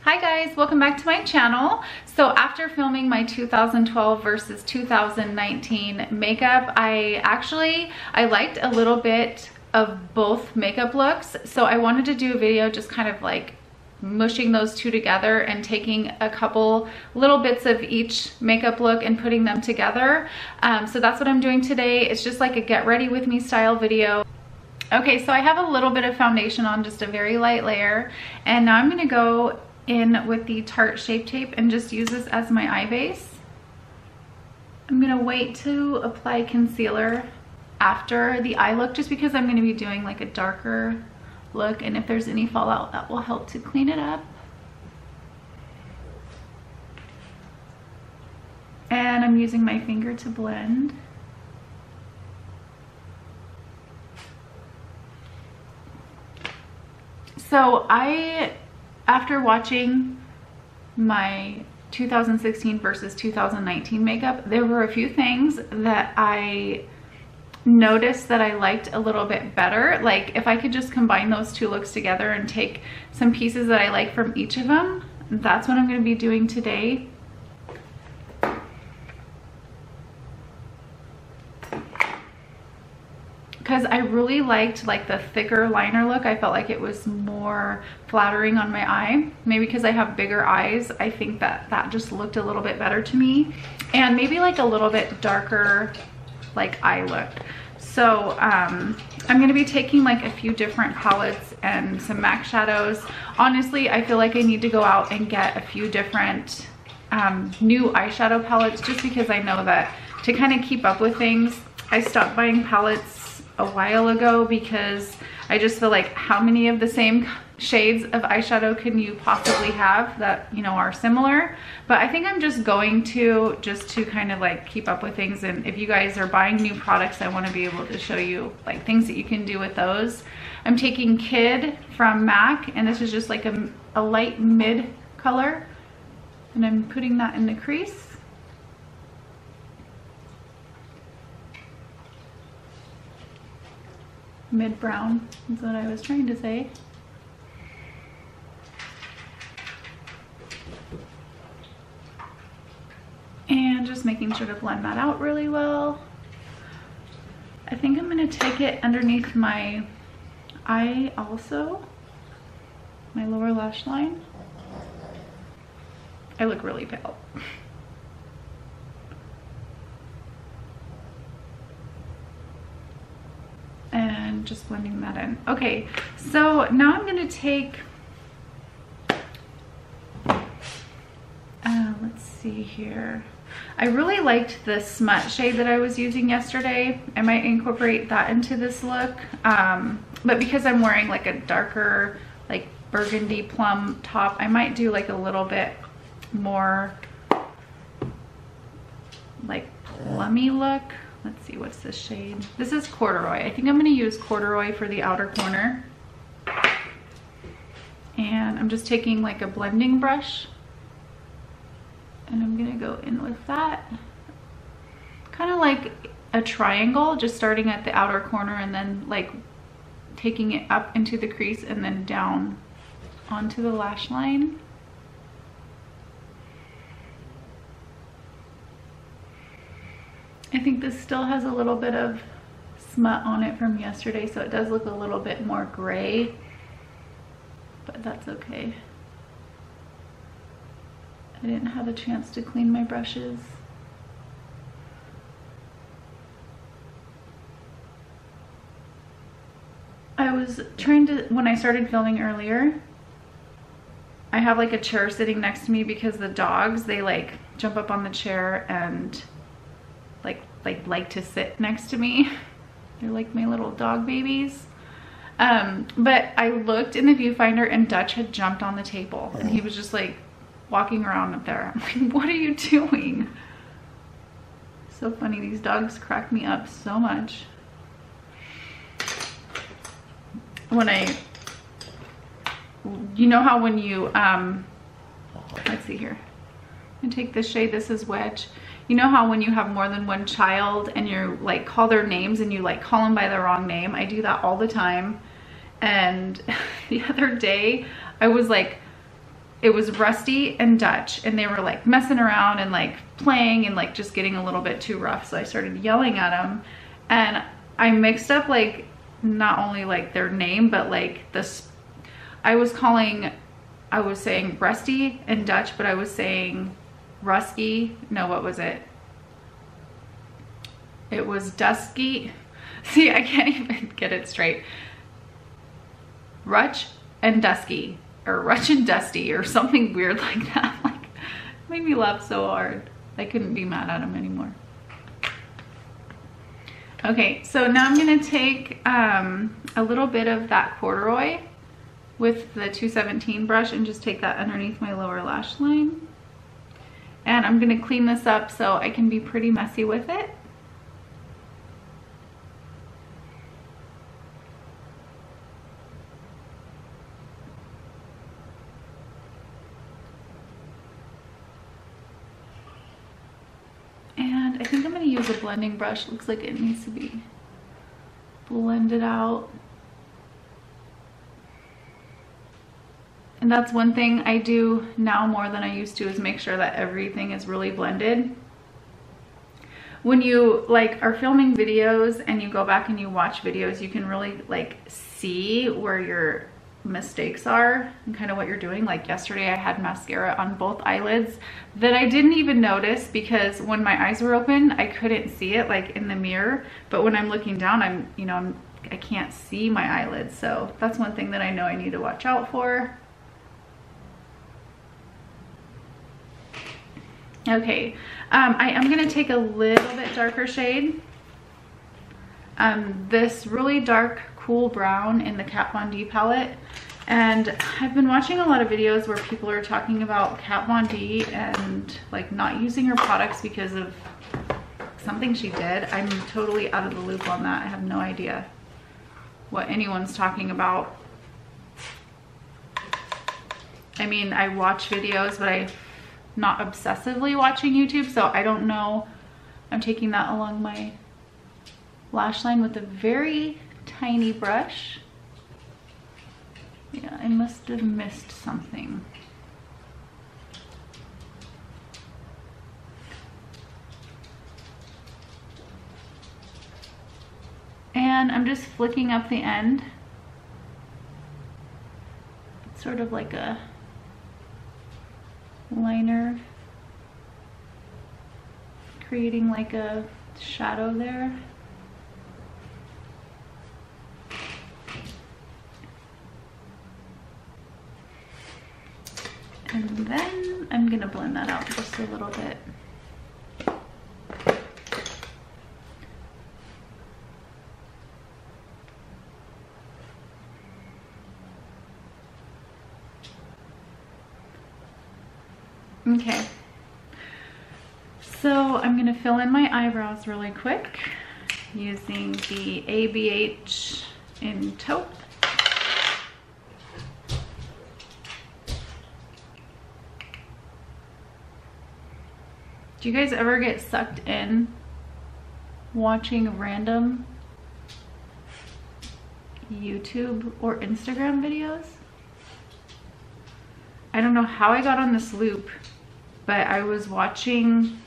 Hi guys, welcome back to my channel. So after filming my 2012 versus 2019 makeup, I liked a little bit of both makeup looks. So I wanted to do a video just kind of like mushing those two together and taking a couple little bits of each makeup look and putting them together. So that's what I'm doing today. It's just like a get ready with me style video. Okay, so I have a little bit of foundation on, just a very light layer, and now I'm gonna go in with the Tarte Shape Tape and just use this as my eye base. I'm gonna wait to apply concealer after the eye look, just because I'm gonna be doing like a darker look, and if there's any fallout, that will help to clean it up. And I'm using my finger to blend. So after watching my 2016 versus 2019 makeup, there were a few things that I noticed that I liked a little bit better. Like if I could just combine those two looks together and take some pieces that I like from each of them, that's what I'm going to be doing today. Because I really liked like the thicker liner look. I felt like it was more flattering on my eye. Maybe because I have bigger eyes, I think that just looked a little bit better to me. And maybe like a little bit darker like eye look. So I'm gonna be taking like a few different palettes and some MAC shadows. Honestly, I feel like I need to go out and get a few different new eyeshadow palettes, just because I know that to kind of keep up with things, I stopped buying palettes a while ago because I just feel like how many of the same shades of eyeshadow can you possibly have that, you know, are similar. But I think I'm just going to kind of like keep up with things, and if you guys are buying new products, I want to be able to show you like things that you can do with those. I'm taking Kid from MAC, and this is just like a light mid color, and I'm putting that in the crease. Mid brown is what I was trying to say. And just making sure to blend that out really well. I think I'm going to take it underneath my eye also, my lower lash line. I look really pale. And just blending that in. Okay, so now I'm gonna take, let's see here. I really liked the smut shade that I was using yesterday. I might incorporate that into this look, but because I'm wearing like a darker, like burgundy plum top, I might do like a little bit more like plummy look. Let's see, what's this shade? This is Corduroy. I think I'm gonna use Corduroy for the outer corner. And I'm just taking like a blending brush, and I'm gonna go in with that. Kind of like a triangle, just starting at the outer corner and then like taking it up into the crease and then down onto the lash line. I think this still has a little bit of smut on it from yesterday, so it does look a little bit more gray, but that's okay. I didn't have a chance to clean my brushes. I was trying to, when I started filming earlier, I have like a chair sitting next to me because the dogs, they like jump up on the chair and like to sit next to me. They're like my little dog babies. But I looked in the viewfinder and Dutch had jumped on the table, and he was just like walking around up there. I'm like, what are you doing? So funny, these dogs crack me up so much. You know how when you, let's see here. I'm gonna take this shade, this is Wedge. You know how when you have more than one child and you like call their names and you like call them by the wrong name? I do that all the time. And the other day I was like it was Rusty and Dutch, and they were like messing around and like playing and like just getting a little bit too rough. So I started yelling at them, and I mixed up like not only like their name, but like this, I was saying Rusty and Dutch, but I was saying Rusky. No, what was it? It was Dusky. See, I can't even get it straight. Rutch and Dusky, or Rutch and Dusty, or something weird like that. Like, made me laugh so hard. I couldn't be mad at him anymore. Okay, so now I'm gonna take a little bit of that corduroy with the 217 brush and just take that underneath my lower lash line. And I'm gonna clean this up so I can be pretty messy with it. And I think I'm gonna use a blending brush. Looks like it needs to be blended out. And that's one thing I do now more than I used to, is make sure that everything is really blended. When you like are filming videos and you go back and you watch videos, you can really like see where your mistakes are and kind of what you're doing. Like yesterday I had mascara on both eyelids that I didn't even notice, because when my eyes were open I couldn't see it like in the mirror, but when I'm looking down I can't see my eyelids. So that's one thing that I know I need to watch out for. Okay, I am gonna take a little bit darker shade. This really dark cool brown in the Kat Von D palette. And I've been watching a lot of videos where people are talking about Kat Von D and like not using her products because of something she did. I'm totally out of the loop on that. I have no idea what anyone's talking about. I mean, I watch videos, but I'm not obsessively watching YouTube, so I don't know. I'm taking that along my lash line with a very tiny brush. Yeah, I must have missed something. And I'm just flicking up the end. It's sort of like a liner, creating like a shadow there. And then I'm gonna blend that out just a little bit. Okay, so I'm gonna fill in my eyebrows really quick using the ABH in taupe. Do you guys ever get sucked in watching random YouTube or Instagram videos? I don't know how I got on this loop, but I was watching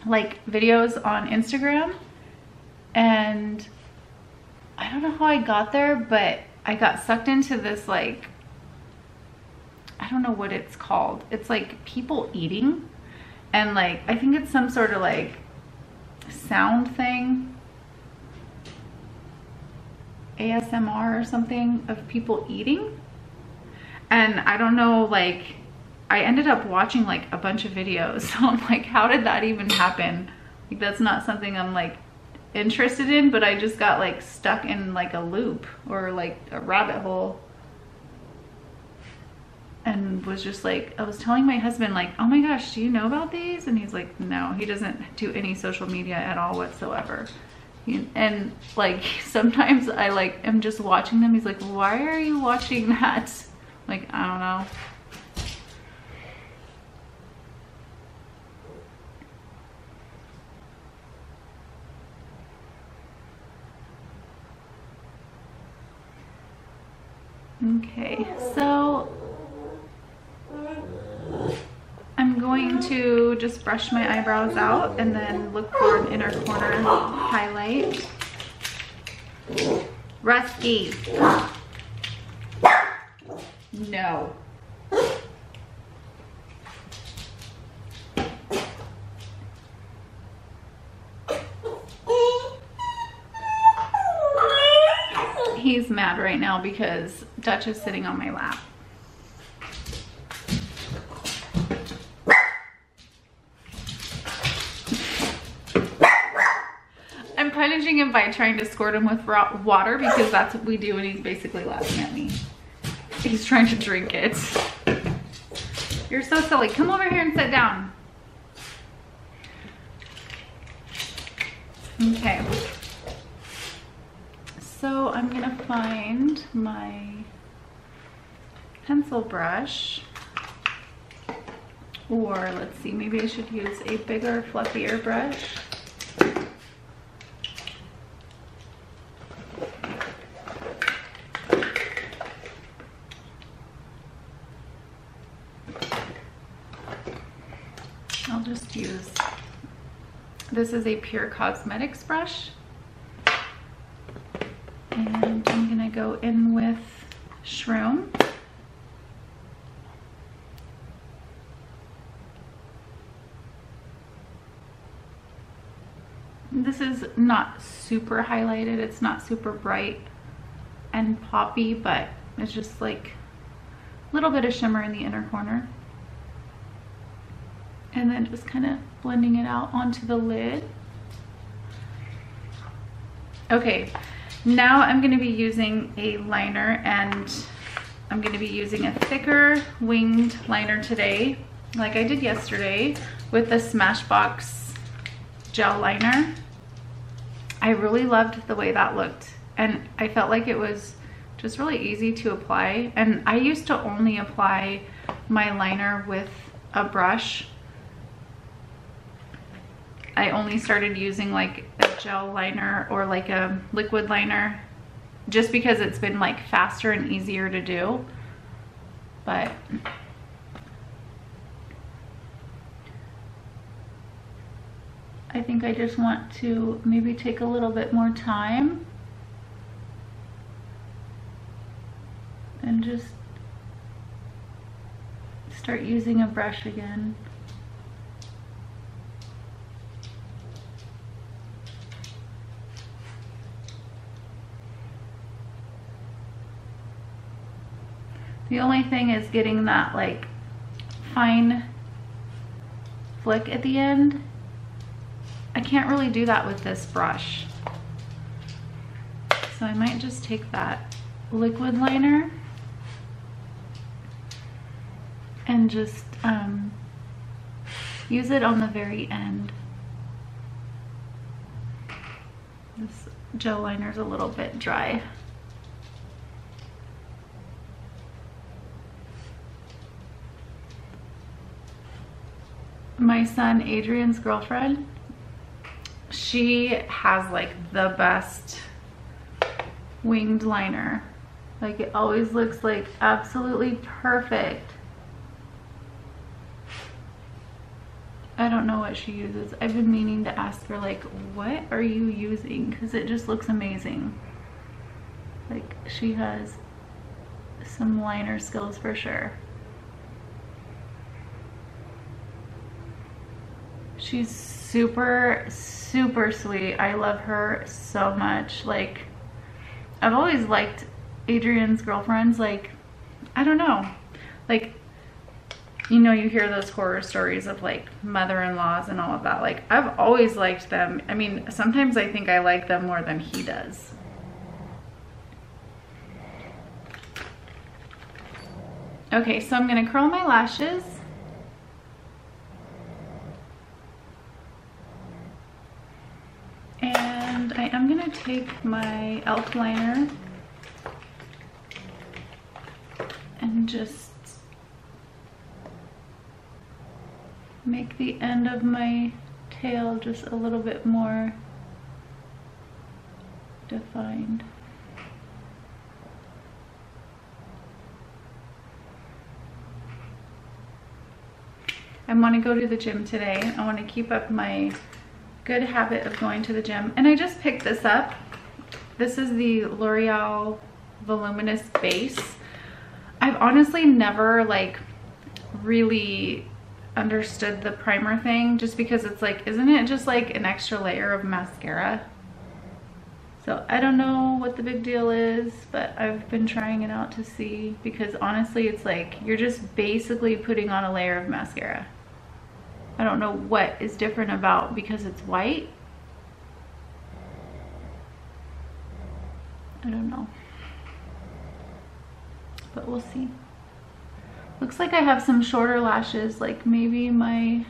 like videos on Instagram, and I don't know how I got there, but I got sucked into this, like, I don't know what it's called. It's like people eating, and like I think it's some sort of like sound thing, ASMR or something, of people eating. And I don't know, like I ended up watching like a bunch of videos, so I'm like, how did that even happen? Like, that's not something I'm like interested in, but I just got like stuck in like a loop or like a rabbit hole, and was just like, I was telling my husband like, oh my gosh, do you know about these? And he's like, no, he doesn't do any social media at all whatsoever. And like sometimes I like am just watching them. He's like, why are you watching that? Like, I don't know. Okay, so going to just brush my eyebrows out and then look for an inner corner highlight. Rusty. No. He's mad right now because Dutch is sitting on my lap. I'm punishing him by trying to squirt him with water because that's what we do and he's basically laughing at me. He's trying to drink it. You're so silly. Come over here and sit down. Okay. So I'm gonna find my pencil brush, or let's see, maybe I should use a bigger, fluffier brush. I'll just use, this is a Pure Cosmetics brush. And I'm gonna go in with Shroom. This is not super highlighted, it's not super bright and poppy, but it's just like a little bit of shimmer in the inner corner. And then just kind of blending it out onto the lid. Okay. Now I'm going to be using a liner, and I'm going to be using a thicker winged liner today, like I did yesterday with the Smashbox gel liner. I really loved the way that looked, and I felt like it was just really easy to apply. And I used to only apply my liner with a brush. I only started using like a gel liner or like a liquid liner just because it's been like faster and easier to do. But I think I just want to maybe take a little bit more time and just start using a brush again. The only thing is getting that like fine flick at the end. I can't really do that with this brush. So I might just take that liquid liner and just use it on the very end. This gel liner is a little bit dry. My son Adrian's girlfriend, she has like the best winged liner. Like it always looks like absolutely perfect. I don't know what she uses. I've been meaning to ask her like, what are you using? Because it just looks amazing. Like she has some liner skills for sure. She's super, super sweet. I love her so much. Like, I've always liked Adrian's girlfriends. Like, I don't know. Like, you know, you hear those horror stories of like mother-in-laws and all of that. Like, I've always liked them. I mean, sometimes I think I like them more than he does. Okay, so I'm gonna curl my lashes. And I am gonna take my e.l.f. liner and just make the end of my tail just a little bit more defined. I want to go to the gym today. I want to keep up my good habit of going to the gym. And I just picked this up. This is the L'Oreal Voluminous Base. I've honestly never like really understood the primer thing, just because it's like, isn't it just like an extra layer of mascara? So I don't know what the big deal is, but I've been trying it out to see, because honestly it's like you're just basically putting on a layer of mascara. I don't know what is different about, because it's white. I don't know, but we'll see. Looks like I have some shorter lashes, like maybe my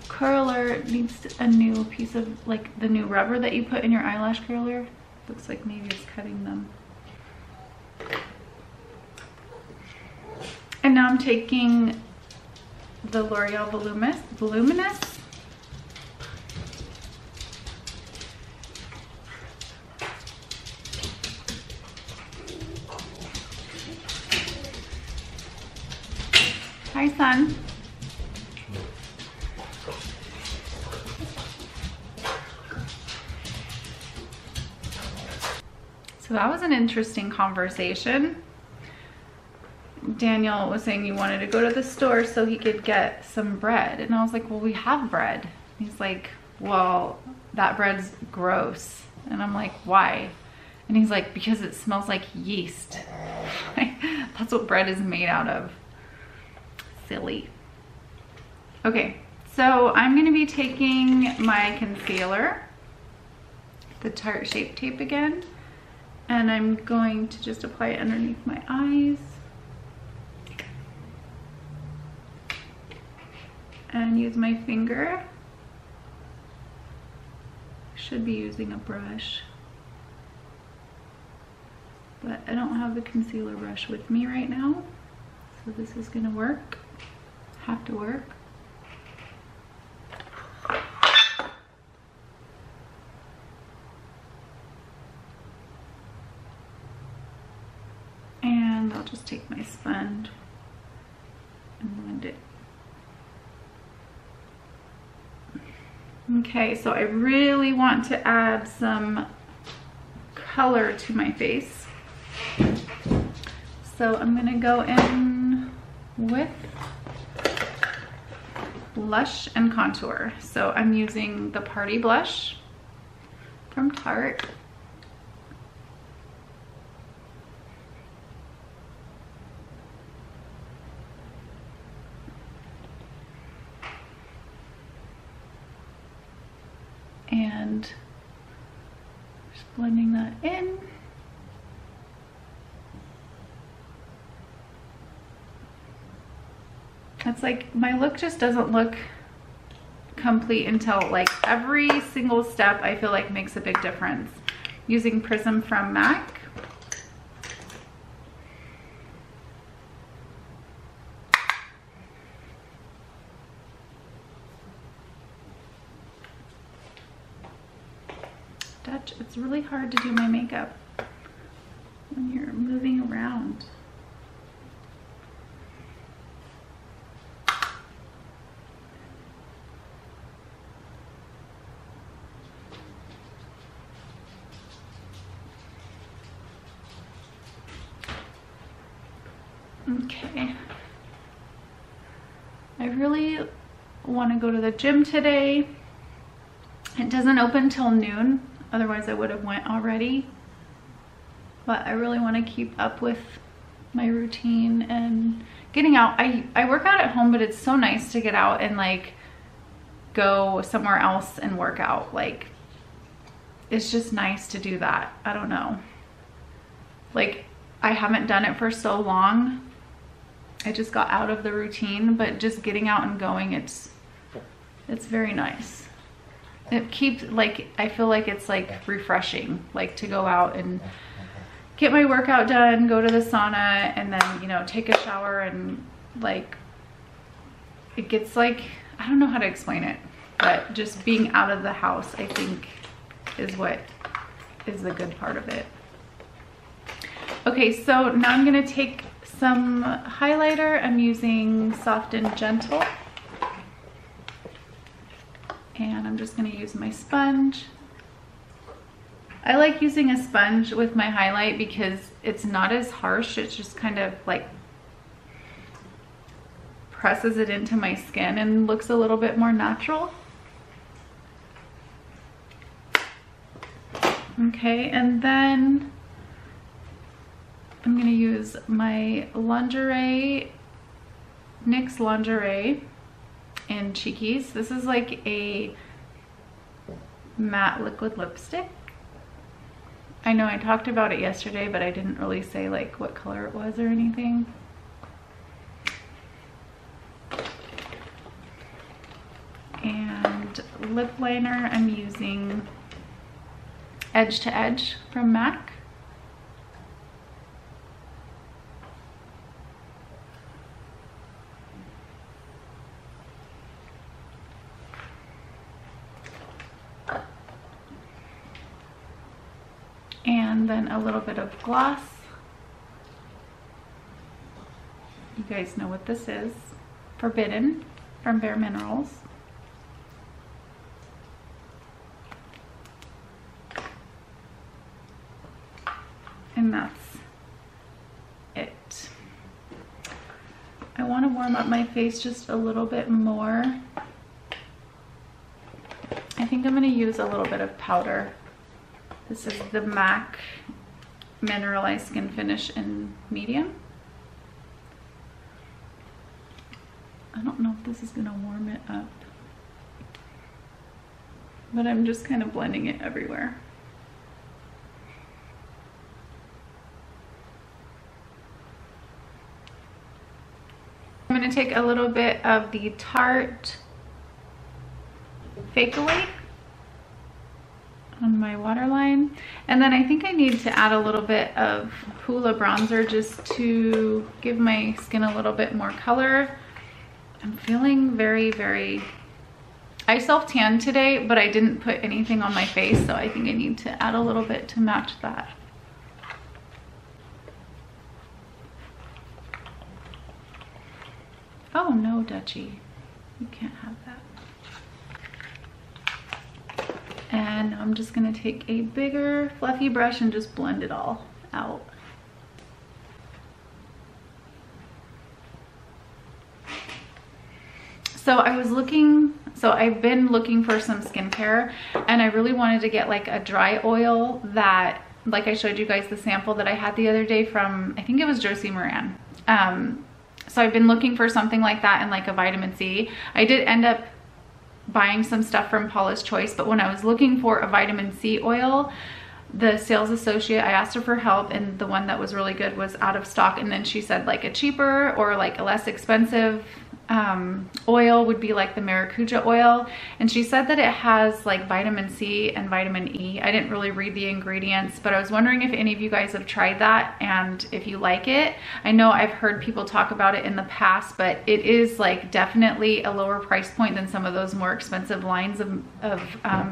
curler needs a new piece of, like the new rubber that you put in your eyelash curler. Looks like maybe it's cutting them. And now I'm taking the L'Oreal Voluminous. Hi, son. So that was an interesting conversation. Daniel was saying he wanted to go to the store so he could get some bread. And I was like, well, we have bread. He's like, well, that bread's gross. And I'm like, why? And he's like, because it smells like yeast. That's what bread is made out of. Silly. Okay, so I'm going to be taking my concealer, the Tarte Shape Tape again, and I'm going to just apply it underneath my eyes. And use my finger. Should be using a brush, but I don't have the concealer brush with me right now, so this is gonna work. Have to work. And I'll just take my sponge and blend it. Okay, so I really want to add some color to my face. So I'm gonna go in with blush and contour. So I'm using the Party Blush from Tarte. And just blending that in. It's like my look just doesn't look complete until like every single step I feel like makes a big difference. Using Prism from MAC. It's really hard to do my makeup when you're moving around. Okay. I really want to go to the gym today. It doesn't open till noon. Otherwise I would have went already, but I really want to keep up with my routine and getting out. I work out at home, but it's so nice to get out and like go somewhere else and work out. Like, it's just nice to do that. I don't know. Like, I haven't done it for so long. I just got out of the routine, but just getting out and going, it's very nice. It keeps, like, I feel like it's like refreshing, like to go out and get my workout done, go to the sauna, and then, you know, take a shower, and like, it gets like, I don't know how to explain it, but just being out of the house, I think, is what is the good part of it. Okay, so now I'm gonna take some highlighter. I'm using Soft and Gentle. And I'm just gonna use my sponge. I like using a sponge with my highlight because it's not as harsh. It's just kind of like presses it into my skin and looks a little bit more natural. Okay, and then I'm gonna use my lingerie, NYX lingerie in Cheekies. This is like a matte liquid lipstick. I know I talked about it yesterday, but I didn't really say like what color it was or anything. And lip liner, I'm using Edge to Edge from MAC. And then a little bit of gloss. You guys know what this is. Forbidden from Bare Minerals. And that's it. I want to warm up my face just a little bit more. I think I'm going to use a little bit of powder. This is the MAC Mineralized Skin Finish in medium. I don't know if this is going to warm it up, but I'm just kind of blending it everywhere. I'm going to take a little bit of the Tarte Fake Away on my waterline, and then I think I need to add a little bit of Hoola bronzer just to give my skin a little bit more color. I'm feeling very I self-tanned today, but I didn't put anything on my face, so I think I need to add a little bit to match that. Oh no, Dutchie, you can't have that. And I'm just gonna take a bigger fluffy brush and just blend it all out. So I've been looking for some skincare, and I really wanted to get like a dry oil that, like I showed you guys the sample that I had the other day from, I think it was Josie Moran. So I've been looking for something like that and like a vitamin C. I did end up buying some stuff from Paula's Choice, but when I was looking for a vitamin C oil, the sales associate, I asked her for help, and the one that was really good was out of stock. And then she said like a cheaper or like a less expensive oil would be like the maracuja oil, and she said that it has like vitamin C and vitamin E. I didn't really read the ingredients, but I was wondering if any of you guys have tried that and if you like it. I know I've heard people talk about it in the past, but it is like definitely a lower price point than some of those more expensive lines of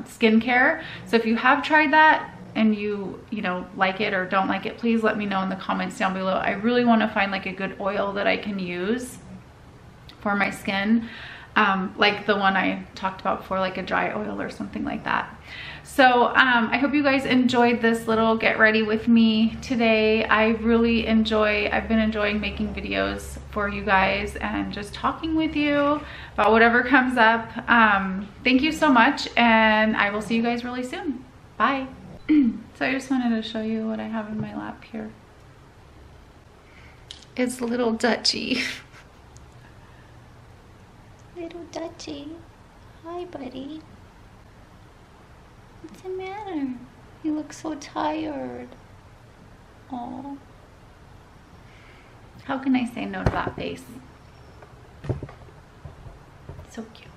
skincare. So if you have tried that and you know, like it or don't like it, please let me know in the comments down below. I really want to find like a good oil that I can use for my skin, like the one I talked about before, like a dry oil or something like that. So I hope you guys enjoyed this little get ready with me today. I've been enjoying making videos for you guys and just talking with you about whatever comes up. Thank you so much, and I will see you guys really soon. Bye. So I just wanted to show you what I have in my lap here. It's little Dutchie. Little Dutchie. Hi, buddy. What's the matter? You look so tired. Oh. How can I say no to that face? So cute.